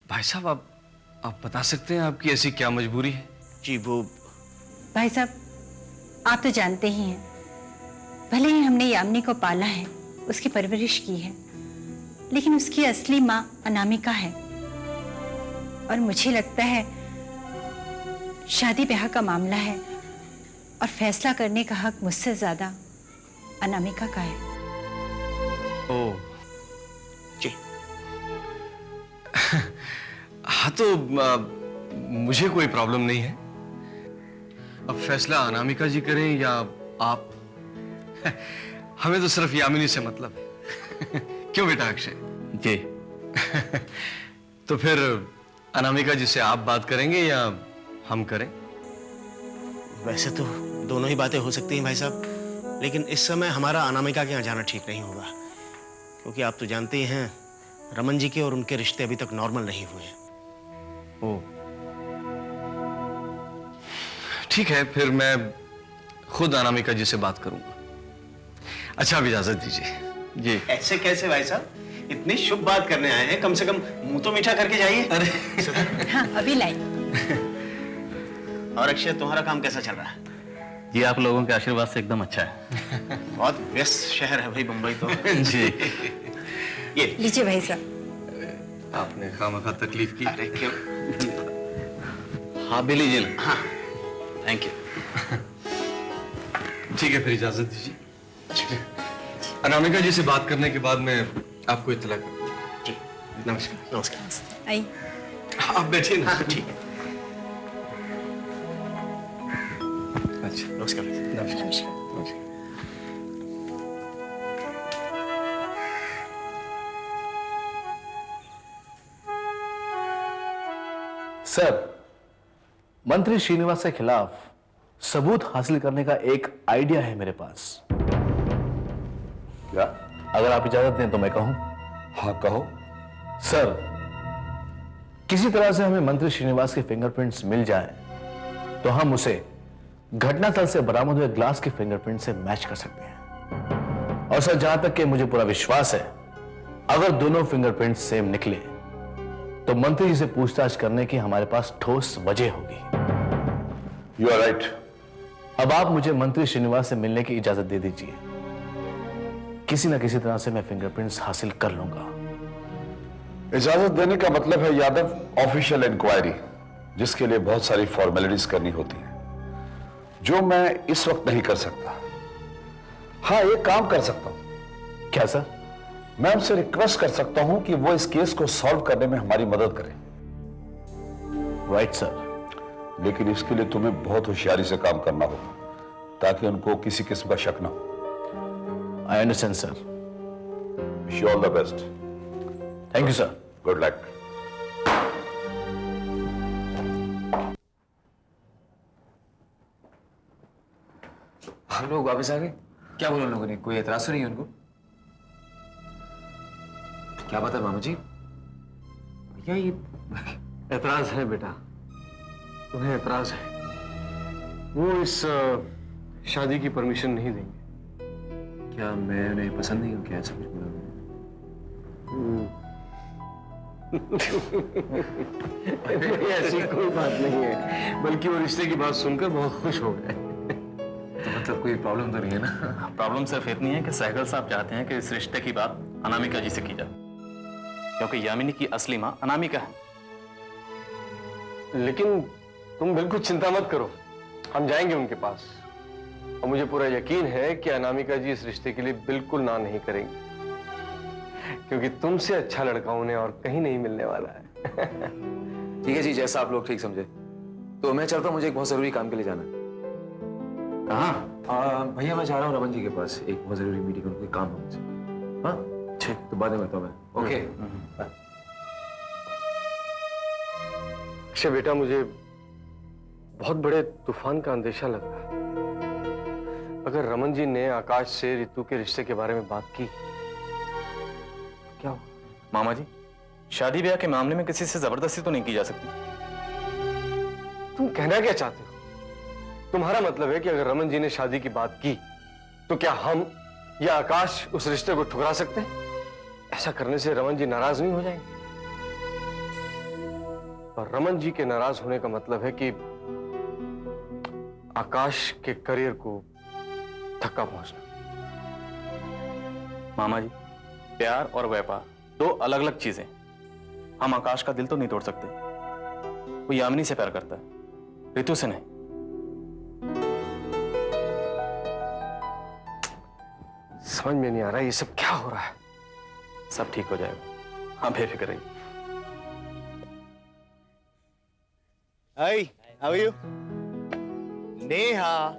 भाई साहब, आप बता सकते हैं आपकी ऐसी क्या मजबूरी है? जी वो भाई साहब, आप तो जानते ही हैं, भले ही हमने यामिनी को पाला है, उसकी परवरिश की है, लेकिन उसकी असली माँ अनामिका है। और मुझे लगता है शादी ब्याह का मामला है और फैसला करने का हक मुझसे ज्यादा अनामिका का है। ओह जी हाँ, तो मुझे कोई प्रॉब्लम नहीं है। अब फैसला अनामिका जी करें या आप, हमें तो सिर्फ यामिनी से मतलब है। क्यों बेटा अक्षय? जी तो फिर अनामिका जी से आप बात करेंगे या हम करें? वैसे तो दोनों ही बातें हो सकती हैं भाई साहब, लेकिन इस समय हमारा अनामिका के यहाँ जाना ठीक नहीं होगा, क्योंकि आप तो जानते ही हैं रमन जी के और उनके रिश्ते अभी तक नॉर्मल नहीं हुए हैं। ओह ठीक है, फिर मैं खुद अनामिका जी से बात करूंगा। अच्छा, अब इजाजत दीजिए। जी। ऐसे कैसे भाई साहब, इतनी शुभ बात करने आए हैं, कम से कम मुंह तो मीठा करके जाइए। अरे हाँ, अभी लाई। और अक्षय, तुम्हारा काम कैसा चल रहा है? जी आप लोगों के आशीर्वाद से एकदम अच्छा है। बहुत व्यस्त शहर है भाई मुंबई तो। जी। ये लीजिए भाई साहब। आपने खामखा तकलीफ की। अरे क्यों? हाँ भी लीजिए ना। हाँ थैंक यू। ठीक है, फिर इजाजत दीजिए। अनामिका जी से बात करने के बाद मैं आपको इत्तला करूंगा। जी नमस्कार। नमस्कार। आई। आप बैठिए ना। हाँ ठीक है। अच्छा, नमस्कार। नमस्कार। नमस्कार। नमस्कार। सर, मंत्री श्रीनिवास के खिलाफ सबूत हासिल करने का एक आइडिया है मेरे पास। क्या? अगर आप इजाजत दें तो मैं कहूं। हाँ कहो। सर, किसी तरह से हमें मंत्री श्रीनिवास के फिंगरप्रिंट्स मिल जाएं, तो हम उसे घटनास्थल से बरामद हुए ग्लास के फिंगरप्रिंट से मैच कर सकते हैं। और सर, जहां तक कि मुझे पूरा विश्वास है, अगर दोनों फिंगरप्रिंट सेम निकले तो मंत्री जी से पूछताछ करने की हमारे पास ठोस वजह होगी। You are right. अब आप मुझे मंत्री श्रीनिवास से मिलने की इजाजत दे दीजिए। किसी न किसी तरह से मैं फिंगरप्रिंट्स हासिल कर लूंगा। इजाजत देने का मतलब है यादव ऑफिशियल इंक्वायरी, जिसके लिए बहुत सारी फॉर्मेलिटीज करनी होती है, जो मैं इस वक्त नहीं कर सकता। हाँ, एक काम कर सकता हूं। क्या सर? मैं उनसे रिक्वेस्ट कर सकता हूं कि वो इस केस को सॉल्व करने में हमारी मदद करें। Right sir. लेकिन इसके लिए तुम्हें बहुत होशियारी से काम करना होगा, ताकि उनको किसी किस्म का शक ना हो। I understand sir. Wish you all the best. Thank you sir. Good luck. हम लोग वापस आ गए। क्या बोला उन लोगों ने? कोई एतराज तो नहीं है उनको? क्या बात है मामा जी? भैया ये एतराज है बेटा, उन्हें एतराज है। वो इस शादी की परमिशन नहीं देंगे। क्या मैं उन्हें पसंद नहीं हूँ क्या? ऐसा कुछ बोला नहीं, ऐसी कोई बात नहीं है, बल्कि वो रिश्ते की बात सुनकर बहुत खुश हो गए। तो मतलब कोई प्रॉब्लम तो नहीं है ना? प्रॉब्लम सिर्फ इतनी है कि सहगल साहब चाहते हैं कि इस रिश्ते की बात अनामिका जी से की जाए, क्योंकि यामिनी की असली मां अनामिका है। लेकिन तुम बिल्कुल चिंता मत करो, हम जाएंगे उनके पास। और मुझे पूरा यकीन है कि अनामिका जी इस रिश्ते के लिए बिल्कुल ना नहीं करेंगी, क्योंकि तुमसे अच्छा लड़का उन्हें और कहीं नहीं मिलने वाला है। ठीक है जी, जैसा आप लोग ठीक समझे। तो मैं चलता हूँ, मुझे एक बहुत जरूरी काम के लिए जाना है। कहाँ? भैया मैं जा रहा हूँ रमन जी के पास, एक बहुत जरूरी मीटिंग, उनको कोई काम है मुझसे। हाँ ठीक, तो बाद में मिलता हूँ मैं। Okay bye. अक्षय बेटा, मुझे बहुत बड़े तूफान का अंदेशा लग रहा है। अगर रमन जी ने आकाश से रितु के रिश्ते के बारे में बात की, क्या हो? मामा जी, शादी ब्याह के मामले में किसी से जबरदस्ती तो नहीं की जा सकती। तुम कहना क्या चाहते हो? तुम्हारा मतलब है कि अगर रमन जी ने शादी की बात की, तो क्या हम या आकाश उस रिश्ते को ठुकरा सकते हैं? ऐसा करने से रमन जी नाराज नहीं हो जाएंगे? और रमन जी के नाराज होने का मतलब है कि आकाश के करियर को धक्का पहुंचना। मामा जी, प्यार और व्यापार दो अलग अलग चीजें। हम आकाश का दिल तो नहीं तोड़ सकते। वो यामिनी से प्यार करता है, ऋतु से नहीं। समझ में नहीं आ रहा ये सब क्या हो रहा है। सब ठीक हो जाएगा, हाँ बेफिक्र रहिए। हाय, हाउ आर यू? नेहा,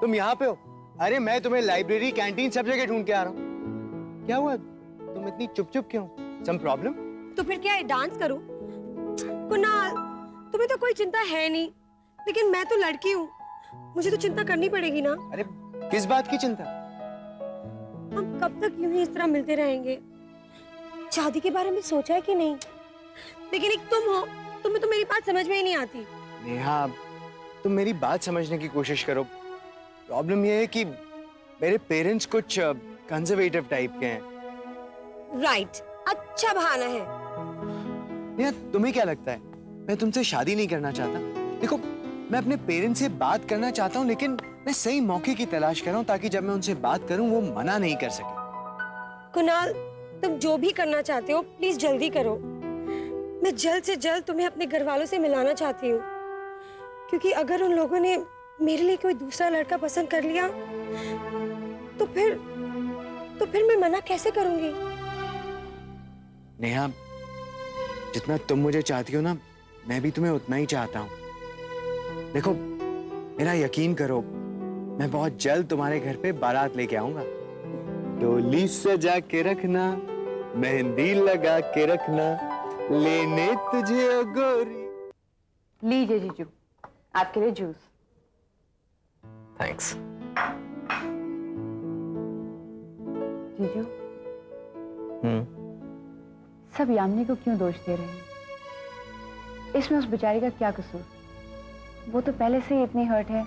तुम यहाँ पे हो? अरे मैं तुम्हें लाइब्रेरी, कैंटीन सब जगह ढूंढ के आ रहा हूँ। क्या हुआ? तुम इतनी चुप चुप क्यों? Some problem? तो फिर क्या है, डांस करूं? कुणाल, तुम्हें तो कोई चिंता है नहीं, लेकिन मैं तो लड़की हूँ, मुझे तो चिंता करनी पड़ेगी ना। अरे किस बात की चिंता? हम कब तक यूं ही इस तरह मिलते रहेंगे? शादी के बारे में सोचा है कि नहीं? लेकिन एक तुम हो, तुम्हें तो मेरी बात समझ में ही नहीं आती। नेहा, तुम मेरी बात समझने की कोशिश करो। प्रॉब्लम ये है कि मेरे पेरेंट्स कुछ कंजर्वेटिव टाइप के हैं। राइट, अच्छा बहाना है। नेहा, तुम्हें क्या लगता है मैं तुमसे शादी नहीं करना चाहता? देखो, मैं अपने पेरेंट्स से बात करना चाहता हूँ, लेकिन मैं सही मौके की तलाश कर रहा हूँ ताकि जब मैं उनसे बात करूँ वो मना नहीं कर सके। कुणाल, तुम जो भी करना चाहते हो प्लीज जल्दी करो। मैं जल्द से जल्द तुम्हें अपने घर वालों से मिलाना चाहती हूँ, क्योंकि अगर उन लोगों ने मेरे लिए कोई दूसरा लड़का पसंद कर लिया तो फिर मैं मना कैसे करूंगी? नेहा, जितना तुम मुझे चाहती हो ना, मैं भी तुम्हें उतना ही चाहता हूँ। देखो, मेरा यकीन करो, मैं बहुत जल्द तुम्हारे घर पे बारात लेके आऊंगा। डोली सजा के रखना, मेहंदी लगा के रखना, लेने तुझे ओ गोरी। लीजिए जीजू, आपके लिए जूस। थैंक्स। जीजू, सब यामिनी को क्यों दोष दे रहे हैं? इसमें उस बेचारी का क्या कसूर? वो तो पहले से ही इतनी हर्ट है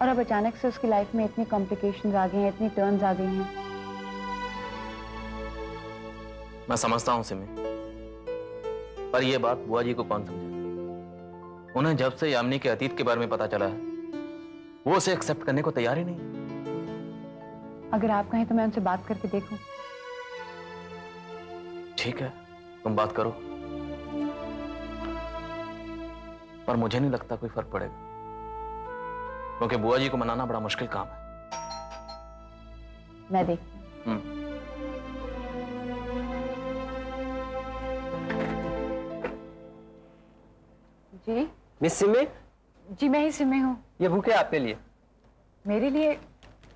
और अब अचानक से उसकी लाइफ में इतनी कॉम्प्लिकेशंस आ गई हैं, इतनी टर्न्स आ गई हैं। मैं समझता हूं सिमी, पर यह बात बुआ जी को कौन समझे? उन्हें जब से यामिनी के अतीत के बारे में पता चला है, वो उसे एक्सेप्ट करने को तैयार ही नहीं। अगर आप कहें तो मैं उनसे बात करके देखूं। ठीक है, तुम बात करो, पर मुझे नहीं लगता कोई फर्क पड़ेगा, क्योंकि बुआ जी को मनाना बड़ा मुश्किल काम है। मैं देखती हूं। जी मिस सिमी, जी, मैं ही सिमी हूँ। ये बुके आपके लिए। मेरे लिए?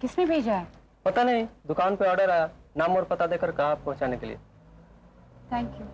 किसने भेजा है? पता नहीं, दुकान पे ऑर्डर आया, नाम और पता देकर कहा पहुंचाने के लिए। Thank you.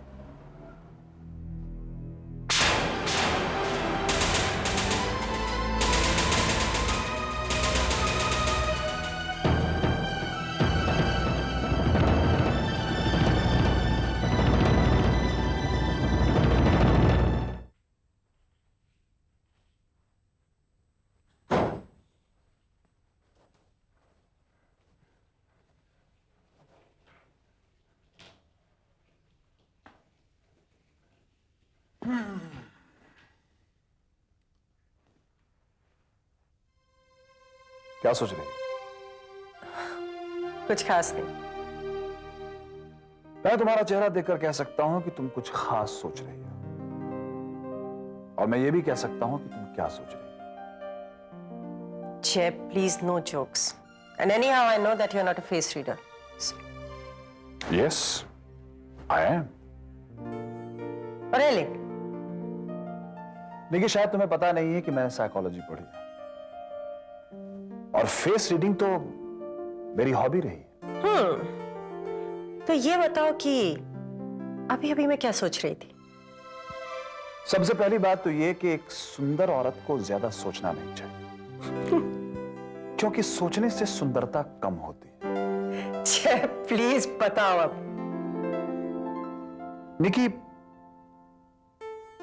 क्या सोच रही है? कुछ खास नहीं। मैं तुम्हारा चेहरा देखकर कह सकता हूं कि तुम कुछ खास सोच रही हो, और मैं ये भी कह सकता हूं कि तुम क्या सोच रही हो। Jay, please, no jokes. And anyhow, I know that you're not a face reader. Yes, I am. Really? लेकिन शायद तुम्हें पता नहीं है कि मैंने साइकोलॉजी पढ़ी है, और फेस रीडिंग तो मेरी हॉबी रही है। तो ये बताओ कि अभी अभी मैं क्या सोच रही थी? सबसे पहली बात तो ये कि एक सुंदर औरत को ज्यादा सोचना नहीं चाहिए, क्योंकि सोचने से सुंदरता कम होती है। Jay, प्लीज बताओ अब। निकी,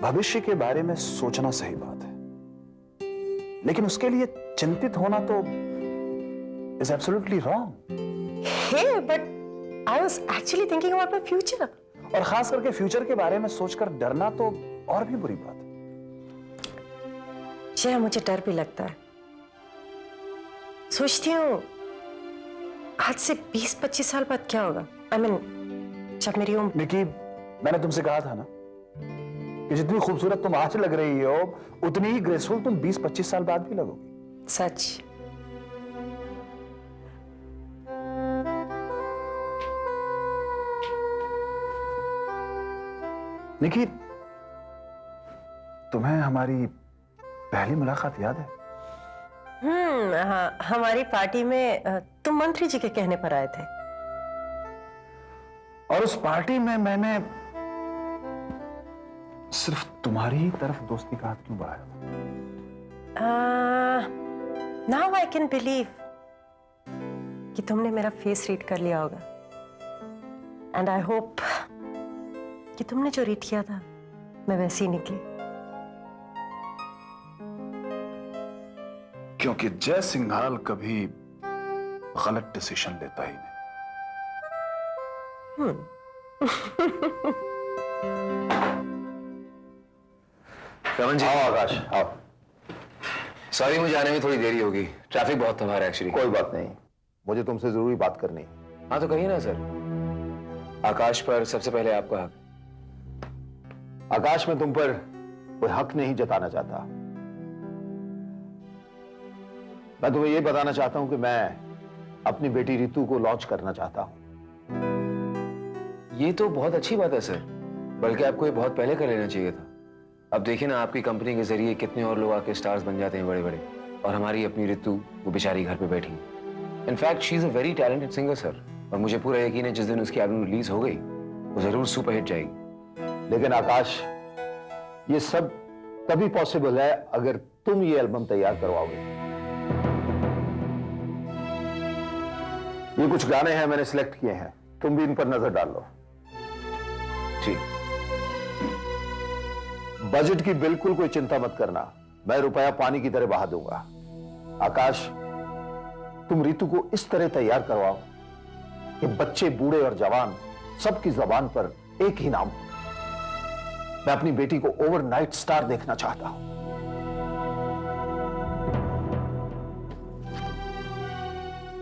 भविष्य के बारे में सोचना सही बात है, लेकिन उसके लिए चिंतित होना तो is absolutely wrong. Hey, but I was actually thinking about my future. और खास करके फ्यूचर के बारे में सोचकर डरना तो और भी बुरी बात है। जरा मुझे डर भी लगता है। सोचती हूँ आज से 20-25 साल बाद क्या होगा। I mean, जब मेरी उम्र। निकी, मैंने तुमसे कहा था ना कि जितनी खूबसूरत तुम आज लग रही हो उतनी ही ग्रेसफुल तुम 20-25 साल बाद भी लगोगी। सच। निकी, तुम्हें हमारी पहली मुलाकात याद है? हाँ, हमारी पार्टी में तुम मंत्री जी के कहने पर आए थे। और उस पार्टी में मैंने सिर्फ तुम्हारी ही तरफ दोस्ती का हाथ क्यों बढ़ाया? नाउ आई कैन बिलीव कि तुमने मेरा फेस रीड कर लिया होगा। एंड आई होप कि तुमने जो रीड किया था मैं वैसी निकली। क्योंकि जय सिंघाल कभी गलत डिसीजन लेता ही नहीं। रमन जी। आओ आकाश, आओ। सॉरी, मुझे आने में थोड़ी देरी होगी, ट्रैफिक बहुत था बाहर एक्चुअली। कोई बात नहीं, मुझे तुमसे जरूरी बात करनी है। हाँ तो कहिए ना सर। आकाश पर सबसे पहले आपका हक। आकाश, मैं तुम पर कोई हक नहीं जताना चाहता। मैं तुम्हें यह बताना चाहता हूं कि मैं अपनी बेटी रितु को लॉन्च करना चाहता हूं। ये तो बहुत अच्छी बात है सर, बल्कि आपको ये बहुत पहले कर लेना चाहिए था। अब देखिए ना, आपकी कंपनी के जरिए कितने और लोग आके स्टार्स बन जाते हैं बड़े बड़े, और हमारी अपनी रितु वो बेचारी घर पे बैठी। In fact she is a very talented singer sir, और मुझे पूरा यकीन है जिस दिन उसकी एल्बम रिलीज हो गई वो जरूर सुपरहिट जाएगी। लेकिन आकाश, ये सब तभी पॉसिबल है अगर तुम ये एल्बम तैयार करवाओगे। ये कुछ गाने हैं मैंने सिलेक्ट किए हैं, तुम भी इन पर नजर डाल लो। जी। बजट की बिल्कुल कोई चिंता मत करना, मैं रुपया पानी की तरह बहा दूंगा। आकाश, तुम रितु को इस तरह तैयार करवाओ कि बच्चे, बूढ़े और जवान सबकी जबान पर एक ही नाम। मैं अपनी बेटी को ओवरनाइट स्टार देखना चाहता हूं।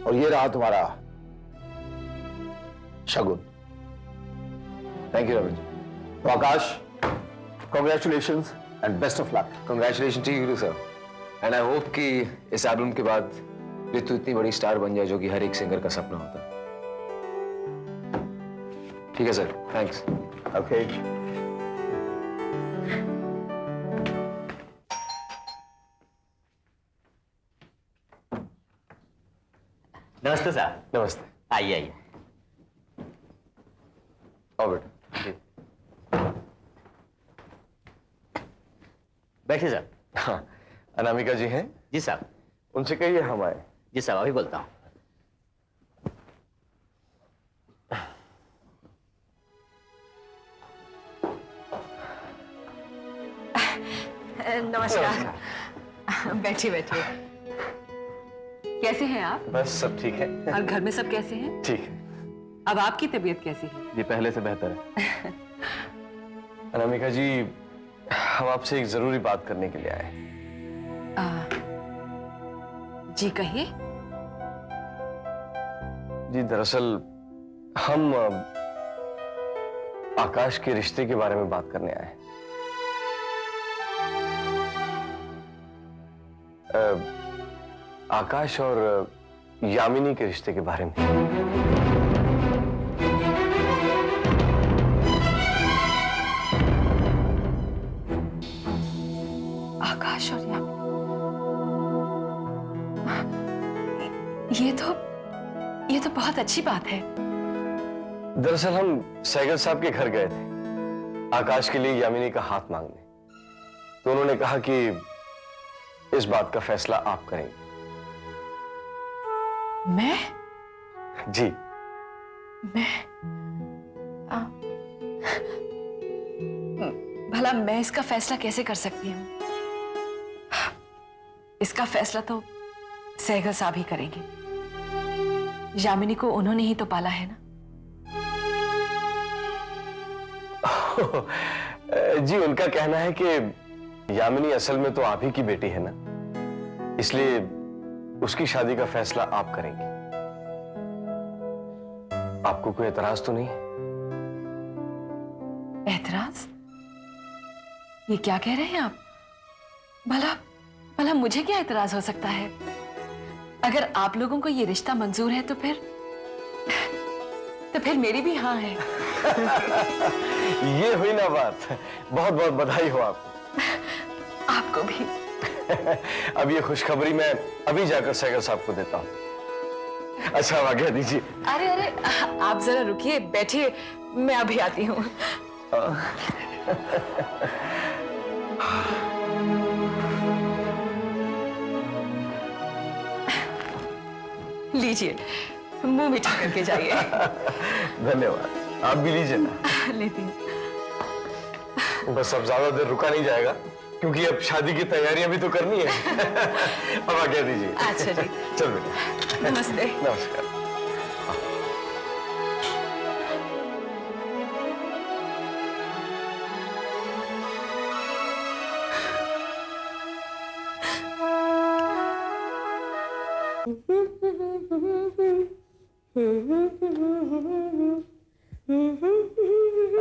और ये रहा तुम्हारा शगुन। Thank you Raman ji. तो Akash, congratulations and best of luck. Congratulation to you sir, and I hope कि इस एल्बम के बाद रितु इतनी बड़ी स्टार बन जाए जो कि हर एक सिंगर का सपना होता है। ठीक है सर, थैंक्स। Okay. नमस्ते सर। नमस्ते। आइए आइए। आओ बेटा। बैठिए सर। हाँ, अनामिका जी हैं? जी साहब। उनसे कहिए हम आए। जी साहब, अभी बोलता हूँ। नमस्कार। बैठिए बैठिए। कैसे हैं आप? बस सब ठीक है। और घर में सब कैसे हैं? ठीक है। अब आपकी तबीयत कैसी है? ये पहले से बेहतर है। अनामिका जी, हम आपसे एक जरूरी बात करने के लिए आए हैं। जी कहिए। जी दरअसल हम आकाश के रिश्ते के बारे में बात करने आए हैं। आकाश और यामिनी के रिश्ते के बारे में। आकाश और यामिनी, ये तो बहुत अच्छी बात है। दरअसल हम सैगल साहब के घर गए थे आकाश के लिए यामिनी का हाथ मांगने, तो उन्होंने कहा कि इस बात का फैसला आप करेंगे। मैं? जी। भला मैं इसका फैसला कैसे कर सकती हूँ? इसका फैसला तो सहगल साहब ही करेंगे। यामिनी को उन्होंने ही तो पाला है ना। जी, उनका कहना है कि यामिनी असल में तो आप ही की बेटी है ना, इसलिए उसकी शादी का फैसला आप करेंगे। आपको कोई एतराज तो नहीं है? एतराज? ये क्या कह रहे हैं आप? भला भला मुझे क्या एतराज हो सकता है? अगर आप लोगों को ये रिश्ता मंजूर है तो फिर मेरी भी हाँ है। ये हुई ना बात। बहुत बहुत बधाई हो आपको। आपको भी। अब ये खुशखबरी मैं अभी जाकर सैगल साहब को देता हूँ। अच्छा अब आज्ञा दीजिए। अरे अरे, आप जरा रुकिए, बैठिए, मैं अभी आती हूँ। लीजिए, मुंह मीठा करके जाइए। धन्यवाद। आप भी लीजिए ना। लेती हूँ। बस अब ज्यादा देर रुका नहीं जाएगा, क्योंकि अब शादी की तैयारियां भी तो करनी है। अब आज्ञा दीजिए। अच्छा जी। चल बेटा। नमस्ते। नमस्कार।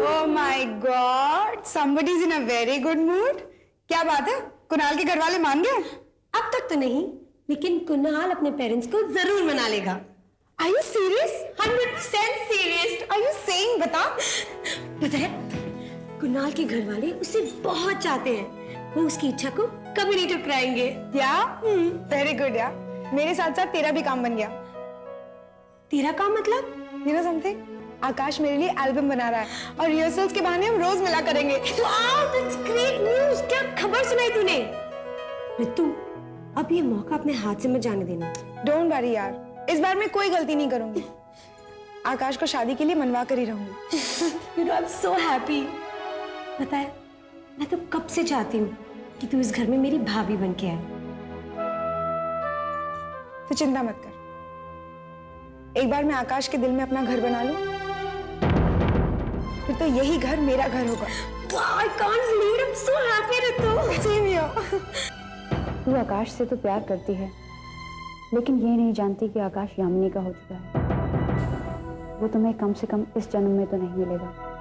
Oh my God! Somebody is in a very good mood. क्या बात है? कुणाल के घर वाले मान गए? अब तक तो नहीं, लेकिन कुणाल अपने पेरेंट्स को जरूर मना लेगा। Are you serious? 100% serious. Are you saying? बता। पता है, कुणाल के घर वाले उसे बहुत चाहते हैं। वो उसकी इच्छा को कभी नहीं ठुकराएंगे। या? Very good यार। मेरे साथ साथ तेरा भी काम बन गया। तेरा काम मतलब? You know something? आकाश मेरे लिए एल्बम बना रहा है और रिहर्सल्स के बहाने हम रोज मिला करेंगे। Wow, that's great news! क्या खबर सुनाई तूने? रितु, अब ये मौका अपने हाथ से मत जाने देना। Don't worry यार, इस बार मैं कोई गलती नहीं करूंगी। आकाश को शादी के लिए मनवा कर ही रहूंगी। You know, I'm so happy. पता है, मैं तो कब से चाहती हूँ कि तू इस घर में मेरी भाभी बन के आए। तो चिंता मत कर, एक बार मैं आकाश के दिल में अपना घर बना लूं, फिर तो यही घर मेरा घर होगा। Wow, I can't believe it. I'm so happy, Ritu. Same here. तू आकाश से तो प्यार करती है, लेकिन ये नहीं जानती कि आकाश यामिनी का हो चुका है। वो तुम्हें कम से कम इस जन्म में तो नहीं मिलेगा।